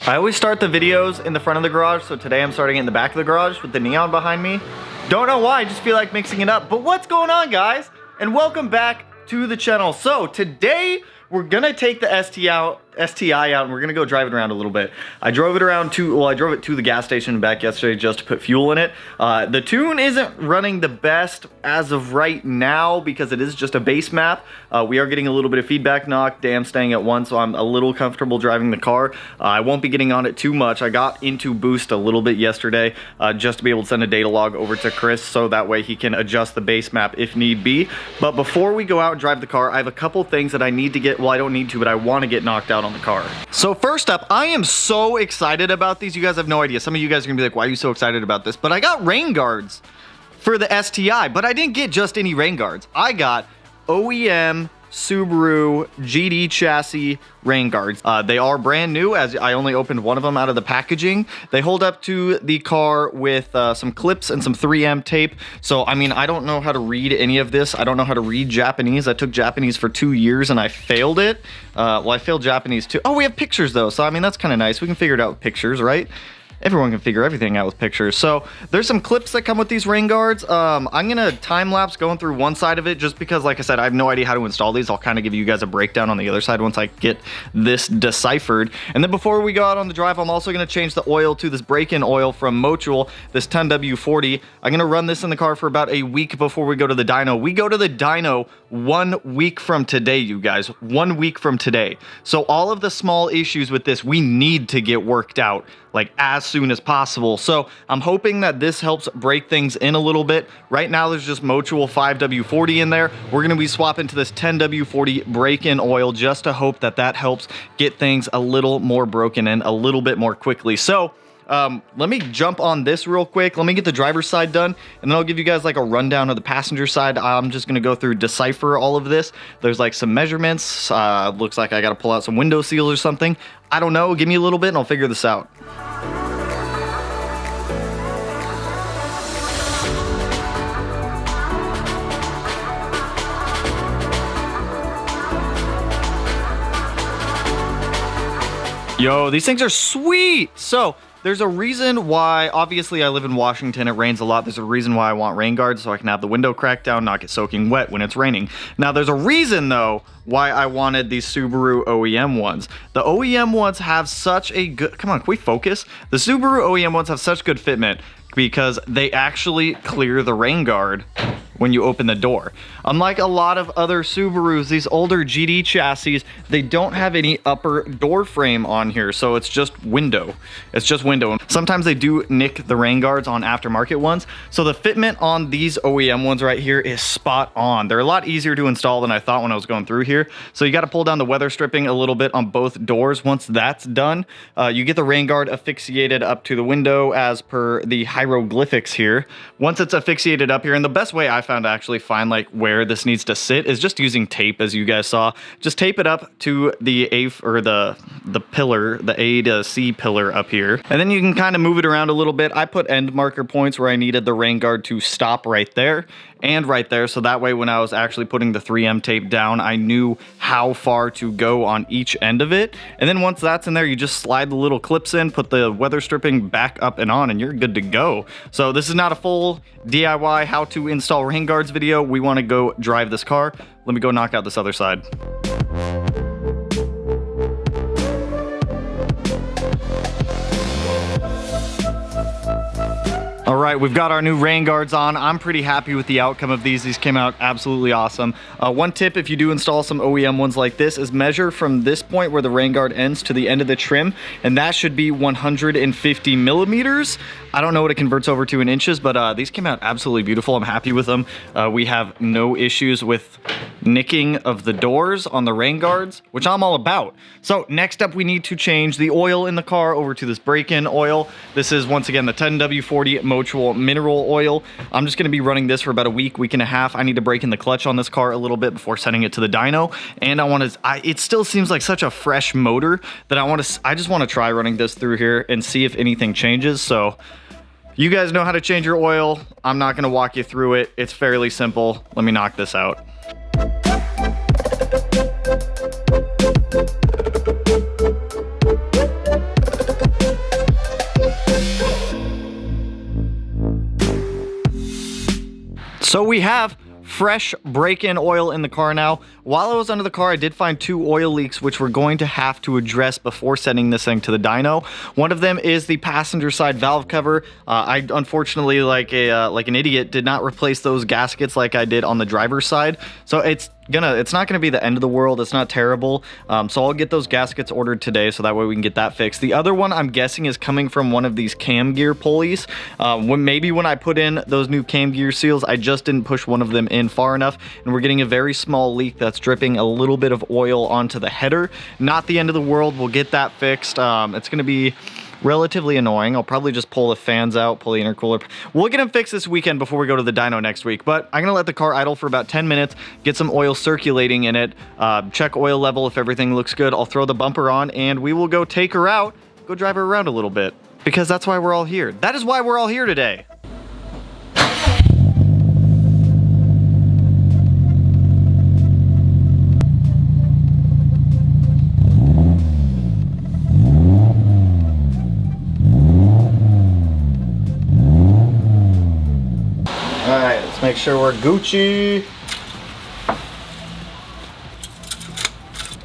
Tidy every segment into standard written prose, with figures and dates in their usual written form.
I always start the videos in the front of the garage, so today I'm starting it in the back of the garage with the neon behind me. Don't know why, I just feel like mixing it up. But what's going on, guys? And welcome back to the channel. So today we're gonna take the STi out and we're gonna go drive it around a little bit. I drove it to the gas station and back yesterday just to put fuel in it. The tune isn't running the best as of right now because it is just a base map. We are getting a little bit of feedback knock. Damn, staying at 1, so I'm a little comfortable driving the car. I won't be getting on it too much. I got into boost a little bit yesterday just to be able to send a data log over to Chris so that way he can adjust the base map if need be. But before we go out and drive the car, I have a couple things that I need to get, well, I don't need to, but I want to get knocked out on the car. So first up, I am so excited about these. You guys have no idea. Some of you guys are gonna be like, why are you so excited about this? But I got rain guards for the STi, but I didn't get just any rain guards. I got OEM Subaru GD chassis rain guards. They are brand new, as I only opened one of them out of the packaging. They hold up to the car with some clips and some 3M tape. So, I mean, I don't know how to read any of this. I don't know how to read Japanese. I took Japanese for 2 years and I failed it. Well, I failed Japanese too. Oh, we have pictures though. So, I mean, that's kind of nice. We can figure it out with pictures, right? Everyone can figure everything out with pictures. So there's some clips that come with these rain guards. I'm gonna time lapse going through one side of it just because, like I said, I have no idea how to install these. I'll kind of give you guys a breakdown on the other side once I get this deciphered. And then before we go out on the drive, I'm also gonna change the oil to this break-in oil from Mutual, this 10W40. I'm gonna run this in the car for about a week before we go to the dyno. We go to the dyno 1 week from today, you guys. 1 week from today. So all of the small issues with this, we need to get worked out like as soon as possible. So I'm hoping that this helps break things in a little bit. Right now there's just Mutual 5W40 in there. We're gonna be swapping to this 10W40 break-in oil just to hope that that helps get things a little more broken in a little bit more quickly. So let me jump on this real quick. Let me get the driver's side done, and then I'll give you guys like a rundown of the passenger side. I'm just gonna go through, decipher all of this. There's like some measurements. Looks like I gotta pull out some window seals or something. I don't know, give me a little bit and I'll figure this out. Yo, these things are sweet. So there's a reason why, obviously I live in Washington, it rains a lot. There's a reason why I want rain guards so I can have the window cracked down, not get soaking wet when it's raining. Now there's a reason though why I wanted these Subaru OEM ones. The OEM ones have such a good, come on, can we focus? The Subaru OEM ones have such good fitment because they actually clear the rain guard when you open the door. Unlike a lot of other Subarus, these older GD chassis, they don't have any upper door frame on here, so it's just window. It's just window. Sometimes they do nick the rain guards on aftermarket ones, so the fitment on these OEM ones right here is spot on. They're a lot easier to install than I thought when I was going through here. So you gotta pull down the weather stripping a little bit on both doors. Once that's done, you get the rain guard asphyxiated up to the window as per the hieroglyphics here. Once it's asphyxiated up here, and the best way I found to actually find like where this needs to sit is just using tape, as you guys saw. Just tape it up to the the pillar, the A to C pillar up here, and then you can kind of move it around a little bit. I put end marker points where I needed the rain guard to stop right there and right there, so that way when I was actually putting the 3M tape down, I knew how far to go on each end of it. And then once that's in there, you just slide the little clips in, put the weather stripping back up and on, and you're good to go. So this is not a full DIY how to install rain guards video. We want to go drive this car. Let me go knock out this other side. All right, we've got our new rain guards on. I'm pretty happy with the outcome of these. These came out absolutely awesome. One tip, if you do install some OEM ones like this, is measure from this point where the rain guard ends to the end of the trim, and that should be 150 millimeters. I don't know what it converts over to in inches, but these came out absolutely beautiful. I'm happy with them. We have no issues with nicking of the doors on the rain guards, which I'm all about. So next up, we need to change the oil in the car over to this break-in oil. This is once again the 10W40 Mutual mineral oil. I'm just gonna be running this for about a week, week and a half. I need to break in the clutch on this car a little bit before sending it to the dyno. And it still seems like such a fresh motor that I just wanna try running this through here and see if anything changes. So you guys know how to change your oil. I'm not gonna walk you through it. It's fairly simple. Let me knock this out. So we have fresh break-in oil in the car now. While I was under the car, I did find 2 oil leaks, which we're going to have to address before sending this thing to the dyno. One of them is the passenger side valve cover. I unfortunately, like an idiot, did not replace those gaskets like I did on the driver's side. So it's not gonna be the end of the world. It's not terrible. So I'll get those gaskets ordered today, so that way we can get that fixed. The other one I'm guessing is coming from one of these cam gear pulleys. Maybe when I put in those new cam gear seals, I just didn't push one of them in far enough, and we're getting a very small leak that's dripping a little bit of oil onto the header. Not the end of the world. We'll get that fixed. It's gonna be relatively annoying. I'll probably just pull the fans out, pull the intercooler. We'll get them fixed this weekend before we go to the dyno next week, but I'm gonna let the car idle for about 10 minutes, get some oil circulating in it, check oil level. If everything looks good, I'll throw the bumper on and we will go take her out, go drive her around a little bit, because that's why we're all here. That is why we're all here today. Alright, let's make sure we're Gucci.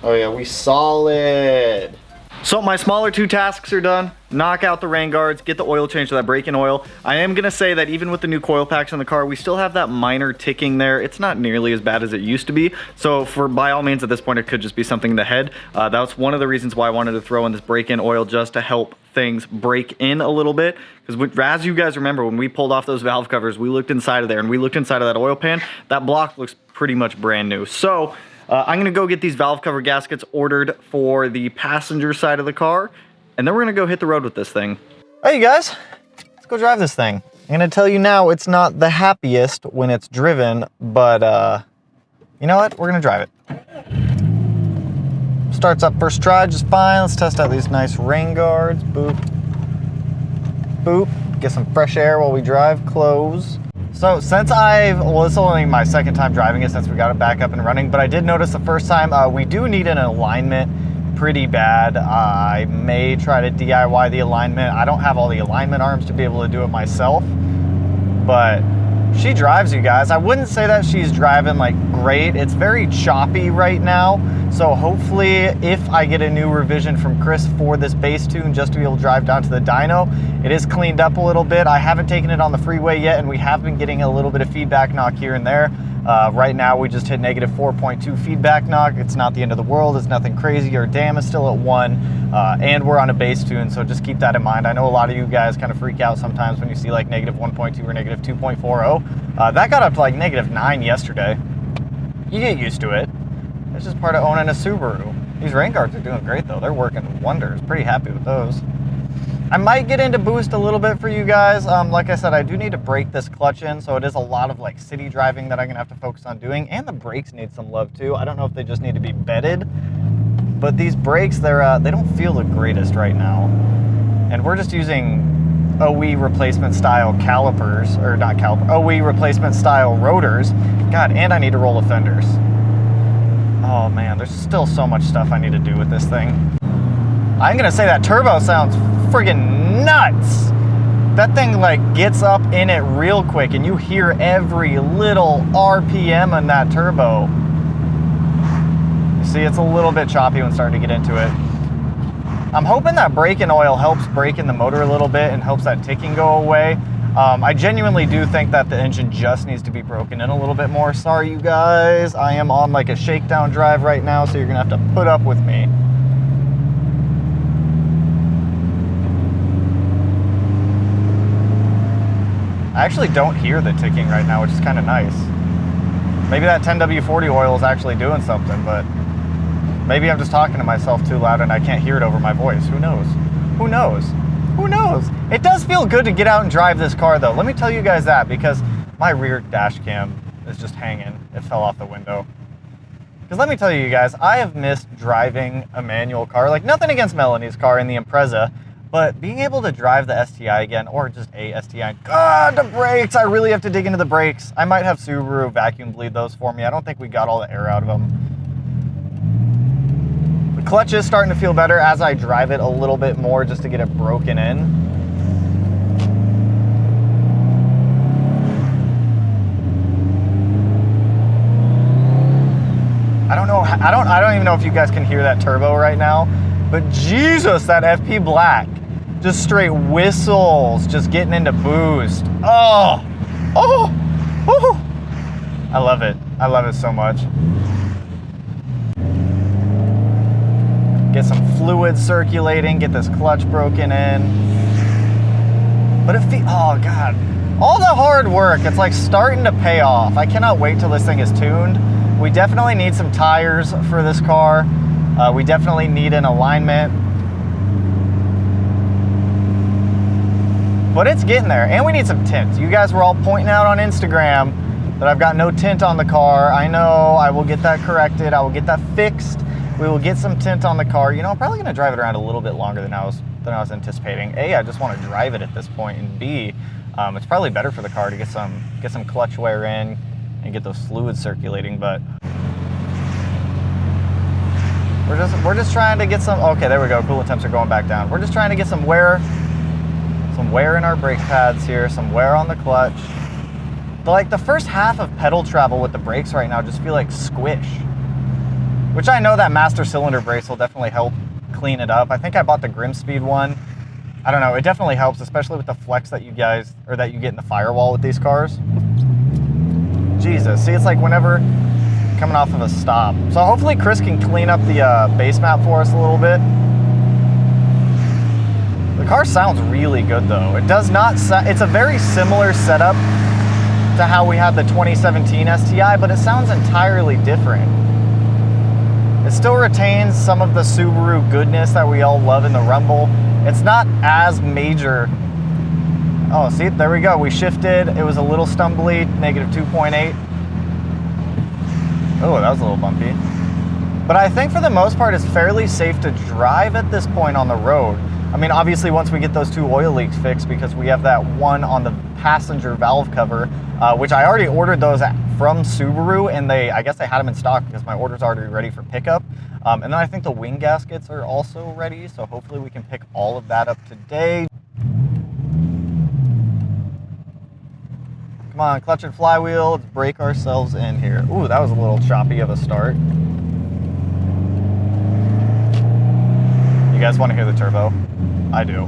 Oh yeah, we solid. So my smaller 2 tasks are done. Knock out the rain guards, get the oil change to that break-in oil. I am gonna say that even with the new coil packs in the car, we still have that minor ticking there. It's not nearly as bad as it used to be. So by all means at this point, it could just be something in the head. That's one of the reasons why I wanted to throw in this break-in oil, just to help things break in a little bit. Because as you guys remember, when we pulled off those valve covers, we looked inside of there and we looked inside of that oil pan. That block looks pretty much brand new. So I'm gonna go get these valve cover gaskets ordered for the passenger side of the car, and then we're gonna go hit the road with this thing. Hey you guys, let's go drive this thing. I'm gonna tell you now, it's not the happiest when it's driven, but you know what? We're gonna drive it. Starts up first try just fine. Let's test out these nice rain guards. Boop, boop. Get some fresh air while we drive. Close. So since well, it's only my second time driving it since we got it back up and running, but I did notice the first time we do need an alignment pretty bad. I may try to DIY the alignment. I don't have all the alignment arms to be able to do it myself, but she drives, you guys. I wouldn't say that she's driving like great. It's very choppy right now. So hopefully if I get a new revision from Chris for this base tune just to be able to drive down to the dyno, it is cleaned up a little bit. I haven't taken it on the freeway yet, and we have been getting a little bit of feedback knock here and there. Right now we just hit negative 4.2 feedback knock. It's not the end of the world. It's nothing crazy. Our dam is still at 1, and we're on a base tune, so just keep that in mind. I know a lot of you guys kind of freak out sometimes when you see like negative 1.2 or negative 2.40. That got up to like negative 9 yesterday. You get used to it. It's just part of owning a Subaru. These rain guards are doing great though. They're working wonders. Pretty happy with those. I might get into boost a little bit for you guys. Like I said, I do need to break this clutch in, so it is a lot of like city driving that I'm gonna have to focus on doing, and the brakes need some love too. I don't know if they just need to be bedded, but these brakes, they don't feel the greatest right now. And we're just using OE replacement style calipers, or not caliper, OE replacement style rotors. God, and I need to roll the fenders. Oh man, there's still so much stuff I need to do with this thing. I'm gonna say that turbo sounds friggin' nuts. That thing like gets up in it real quick, and you hear every little RPM in that turbo. You see, it's a little bit choppy when starting to get into it. I'm hoping that break-in oil helps break in the motor a little bit and helps that ticking go away. I genuinely do think that the engine just needs to be broken in a little bit more. Sorry, you guys. I am on like a shakedown drive right now, so you're gonna have to put up with me. I actually don't hear the ticking right now, which is kind of nice. Maybe that 10W40 oil is actually doing something, but maybe I'm just talking to myself too loud and I can't hear it over my voice. Who knows? Who knows? Who knows? It does feel good to get out and drive this car though. Let me tell you guys that, because my rear dash cam is just hanging. It fell off the window. Because let me tell you guys, I have missed driving a manual car. Like, nothing against Melanie's car in the Impreza, but being able to drive the STi again, or just a STi, God, the brakes! I really have to dig into the brakes. I might have Subaru vacuum bleed those for me. I don't think we got all the air out of them. The clutch is starting to feel better as I drive it a little bit more just to get it broken in. I don't even know if you guys can hear that turbo right now, but Jesus, that FP Black just straight whistles, just getting into boost. Oh, oh, oh. I love it. I love it so much. Get some fluid circulating, get this clutch broken in. But it feels, oh God. All the hard work, it's like starting to pay off. I cannot wait till this thing is tuned. We definitely need some tires for this car. We definitely need an alignment. But it's getting there, and we need some tint. You guys were all pointing out on Instagram that I've got no tint on the car. I know, I will get that corrected. I will get that fixed. We will get some tint on the car. You know, I'm probably gonna drive it around a little bit longer than I was anticipating. A, I just want to drive it at this point, and B, it's probably better for the car to get some clutch wear in and get those fluids circulating. But we're just trying to get some. Okay, there we go. Coolant temps are going back down. We're just trying to get some wear in our brake pads here, some wear on the clutch. Like the first half of pedal travel with the brakes right now just feel like squish, which I know that master cylinder brace will definitely help clean it up. I think I bought the Grimspeed one. I don't know, it definitely helps, especially with the flex that you guys, or that you get in the firewall with these cars. Jesus, see, it's like whenever coming off of a stop. So hopefully Chris can clean up the base map for us a little bit. The car sounds really good though. It does not, it's a very similar setup to how we had the 2017 STi, but it sounds entirely different. It still retains some of the Subaru goodness that we all love in the Rumble. It's not as major. Oh, see, there we go. We shifted. It was a little stumbly, negative 2.8. Oh, that was a little bumpy. But I think for the most part, it's fairly safe to drive at this point on the road. I mean, obviously, once we get those 2 oil leaks fixed, because we have that one on the passenger valve cover, which I already ordered those from Subaru, and I guess they had them in stock because my order's already ready for pickup. And then I think the wing gaskets are also ready, so hopefully we can pick all of that up today. Come on, clutch and flywheel, let's break ourselves in here. Ooh, that was a little choppy of a start. You guys want to hear the turbo? I do.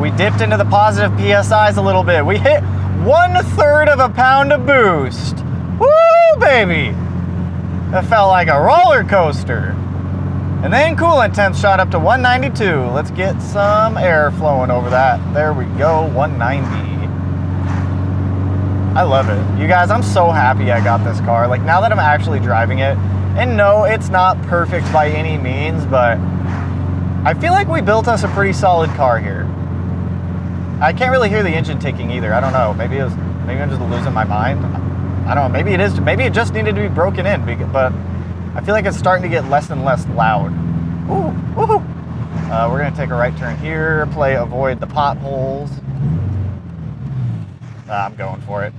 We dipped into the positive PSIs a little bit. We hit 1/3 of a pound of boost. Woo, baby! That felt like a roller coaster. And then coolant temps shot up to 192. Let's get some air flowing over that. There we go, 190. I love it. You guys, I'm so happy I got this car. Like, now that I'm actually driving it, and no, it's not perfect by any means, but I feel like we built us a pretty solid car here. I can't really hear the engine ticking either. I don't know. Maybe I'm just losing my mind. I don't know. Maybe it is. Maybe it just needed to be broken in, but I feel like it's starting to get less and less loud. Ooh, woohoo! We're gonna take a right turn here, play avoid the potholes. I'm going for it.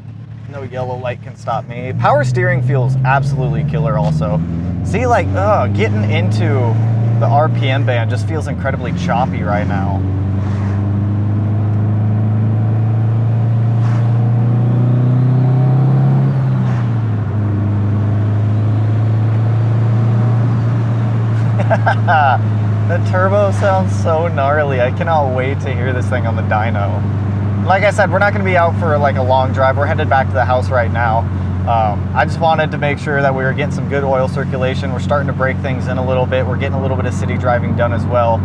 No yellow light can stop me. Power steering feels absolutely killer also. See, like, getting into the RPM band just feels incredibly choppy right now. The turbo sounds so gnarly. I cannot wait to hear this thing on the dyno. Like I said, we're not going to be out for like a long drive. We're headed back to the house right now. I just wanted to make sure that we were getting some good oil circulation. We're starting to break things in a little bit. We're getting a little bit of city driving done as well.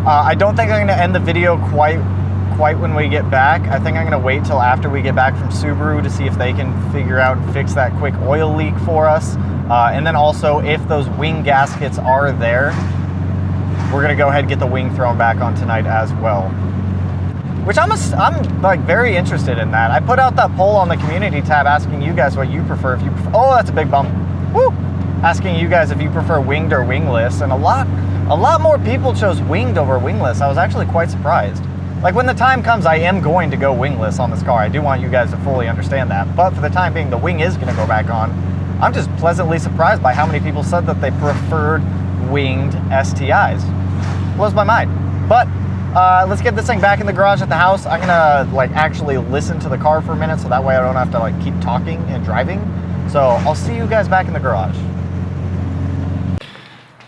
I don't think I'm going to end the video quite when we get back. I think I'm going to wait till after we get back from Subaru to see if they can figure out and fix that quick oil leak for us. And then also, if those wing gaskets are there, we're going to go ahead and get the wing thrown back on tonight as well. Which I'm like very interested in that. I put out that poll on the community tab asking you guys what you prefer. Oh, that's a big bump. Woo! Asking you guys if you prefer winged or wingless, and a lot more people chose winged over wingless. I was actually quite surprised. Like, when the time comes, I am going to go wingless on this car. I do want you guys to fully understand that. But for the time being, the wing is going to go back on. I'm just pleasantly surprised by how many people said that they preferred winged STIs. Blows my mind. But let's get this thing back in the garage at the house. I'm gonna like actually listen to the car for a minute, so that way I don't have to like keep talking and driving. So I'll see you guys back in the garage.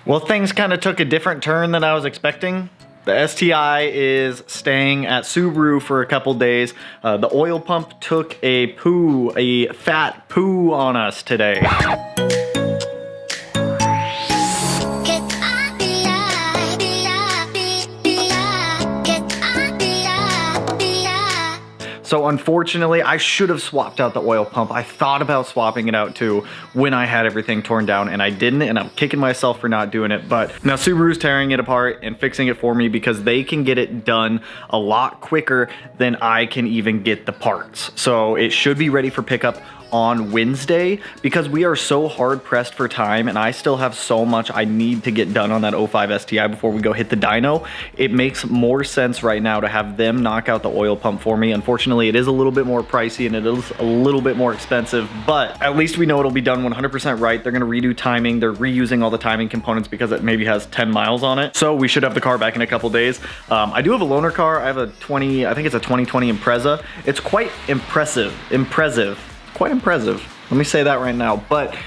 Well, things kind of took a different turn than I was expecting. The STI is staying at Subaru for a couple days. The oil pump took a fat poo on us today. So unfortunately, I should have swapped out the oil pump. I thought about swapping it out too when I had everything torn down, and I didn't, and I'm kicking myself for not doing it. But now Subaru's tearing it apart and fixing it for me because they can get it done a lot quicker than I can even get the parts. So it should be ready for pickup on Wednesday because we are so hard pressed for time, and I still have so much I need to get done on that 05 STI before we go hit the dyno. It makes more sense right now to have them knock out the oil pump for me. Unfortunately, it is a little bit more pricey and it is a little bit more expensive, but at least we know it'll be done 100% right. They're gonna redo timing. They're reusing all the timing components because it maybe has 10 miles on it. So we should have the car back in a couple days. I do have a loaner car. I have a I think it's a 2020 Impreza. It's quite quite impressive. Let me say that right now. But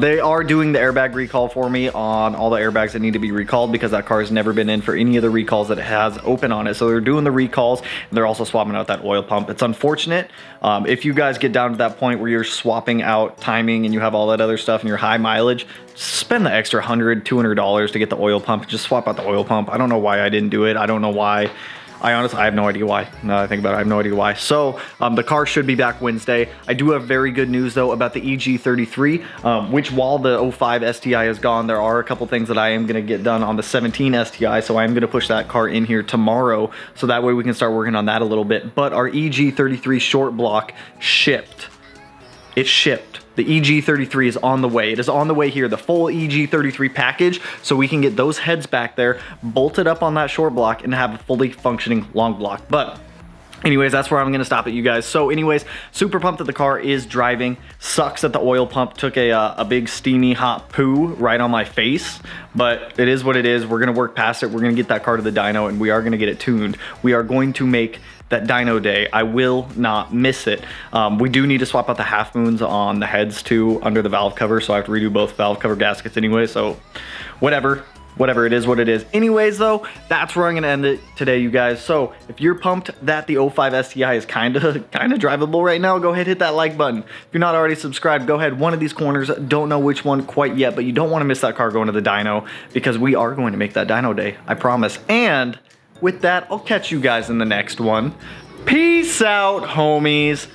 they are doing the airbag recall for me on all the airbags that need to be recalled because that car has never been in for any of the recalls that it has open on it. So they're doing the recalls, and they're also swapping out that oil pump. It's unfortunate. If you guys get down to that point where you're swapping out timing and you have all that other stuff and you're high mileage, spend the extra $100, $200 to get the oil pump. Just swap out the oil pump. I don't know why I didn't do it. I don't know why. I have no idea why. Now that I think about it, I have no idea why. So the car should be back Wednesday. I do have very good news though about the EG33, which while the 05 STI is gone, there are a couple things that I am gonna get done on the 17 STI. So I'm gonna push that car in here tomorrow. So that way we can start working on that a little bit. But our EG33 short block shipped. It shipped. The EG33 is on the way. It is on the way here, the full EG33 package, so we can get those heads back there, bolted up on that short block, and have a fully functioning long block. But anyways, that's where I'm gonna stop it, you guys. So anyways, super pumped that the car is driving. Sucks that the oil pump took a big steamy hot poo right on my face, but it is what it is. We're gonna work past it. We're gonna get that car to the dyno, and we are gonna get it tuned. We are going to make that dyno day. I will not miss it. We do need to swap out the half moons on the heads too under the valve cover, so I have to redo both valve cover gaskets anyway, so whatever, it is what it is. Anyways though, that's where I'm gonna end it today, you guys. So if you're pumped that the 05 STI is kinda drivable right now, go ahead, hit that like button. If you're not already subscribed, go ahead, one of these corners, don't know which one quite yet, but you don't wanna miss that car going to the dyno because we are going to make that dyno day, I promise. And with that, I'll catch you guys in the next one. Peace out, homies.